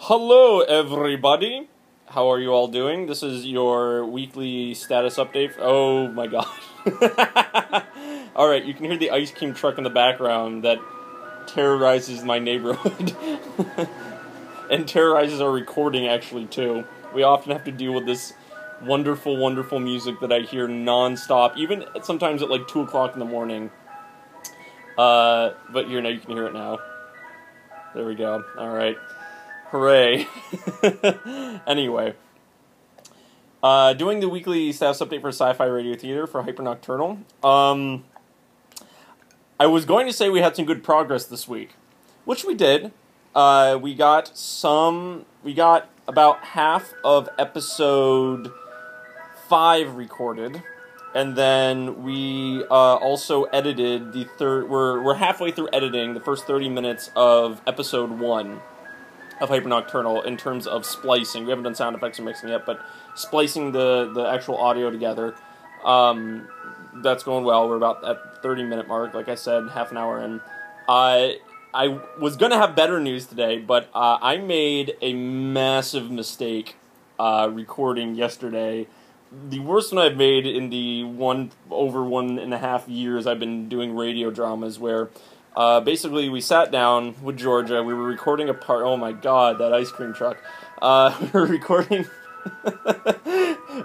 Hello, everybody. How are you all doing? This is your weekly status update. Oh my god. Alright, you can hear the ice cream truck in the background that terrorizes my neighborhood. And terrorizes our recording, actually, too. We often have to deal with this wonderful, wonderful music that I hear non-stop, even sometimes at like 2 o'clock in the morning. But here, now you can hear it now. There we go. Alright. Hooray. Anyway. Doing the weekly status update for Sci-Fi Radio Theater for Hyper Nocturnal. I was going to say we had some good progress this week, which we did. We got about half of episode 5 recorded, and then we also edited the third. We're halfway through editing the first 30 minutes of episode 1 of Hyper Nocturnal in terms of splicing. We haven't done sound effects or mixing yet, but splicing the actual audio together. That's going well. We're about at 30-minute mark, like I said, half an hour in. I was going to have better news today, but I made a massive mistake recording yesterday. The worst one I've made in the over 1.5 years I've been doing radio dramas, where basically we sat down with Georgia. We were recording a part. Oh my god, that ice cream truck. We were recording.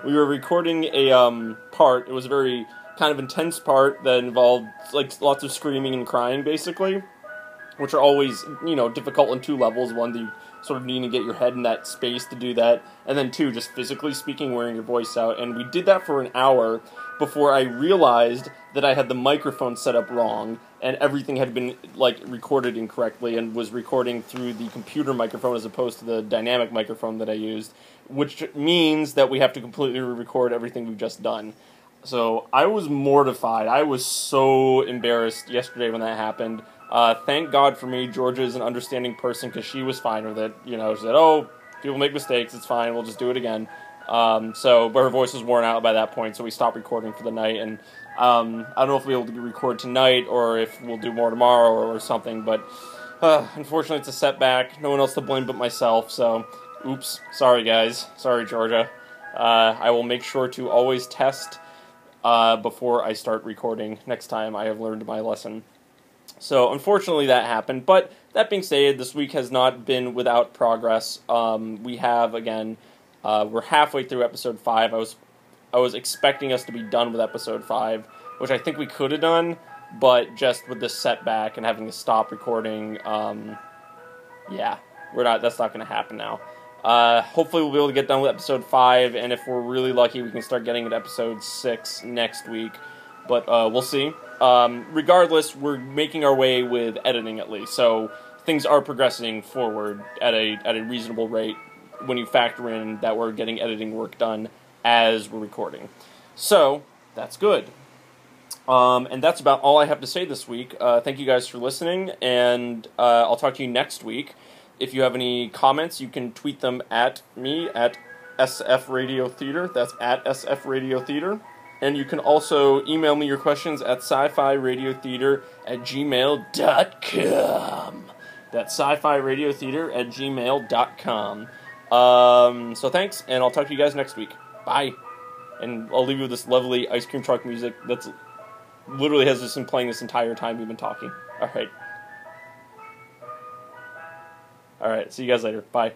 We were recording a part. It was a very kind of intense part that involved like lots of screaming and crying, basically, which are always, you know, difficult on two levels. One, you sort of need to get your head in that space to do that, and then two, just physically speaking, wearing your voice out. And we did that for an hour before I realized that I had the microphone set up wrong, and everything had been, like, recorded incorrectly, and was recording through the computer microphone as opposed to the dynamic microphone that I used, which means that we have to completely re-record everything we've just done. So I was mortified. I was so embarrassed yesterday when that happened. Thank God for me, Georgia is an understanding person, because she was fine with it. You know, she said, oh, people make mistakes, it's fine, we'll just do it again. But her voice was worn out by that point, so we stopped recording for the night, and I don't know if we'll be able to record tonight, or if we'll do more tomorrow, or something, but unfortunately it's a setback. No one else to blame but myself, so oops. Sorry, guys. Sorry, Georgia. I will make sure to always test before I start recording next time I have learned my lesson. So, unfortunately, that happened. But, that being said, this week has not been without progress. We have, again, we're halfway through episode 5. I was expecting us to be done with episode 5, which I think we could have done, but just with this setback and having to stop recording, yeah, that's not going to happen now. Hopefully we'll be able to get done with episode 5, and if we're really lucky, we can start getting at episode 6 next week. But, we'll see. Regardless, we're making our way with editing, at least, so things are progressing forward at a reasonable rate when you factor in that we're getting editing work done as we're recording. So, that's good. And that's about all I have to say this week. Thank you guys for listening, and I'll talk to you next week. If you have any comments, you can tweet them at me, at SF Radio Theater. That's at SF Radio Theater. And you can also email me your questions at sci-fi-radiotheater@gmail.com. That's sci-fi-radiotheater@gmail.com. So thanks, and I'll talk to you guys next week. Bye. And I'll leave you with this lovely ice cream truck music that's literally has just been playing this entire time we've been talking. Alright. Alright, see you guys later. Bye.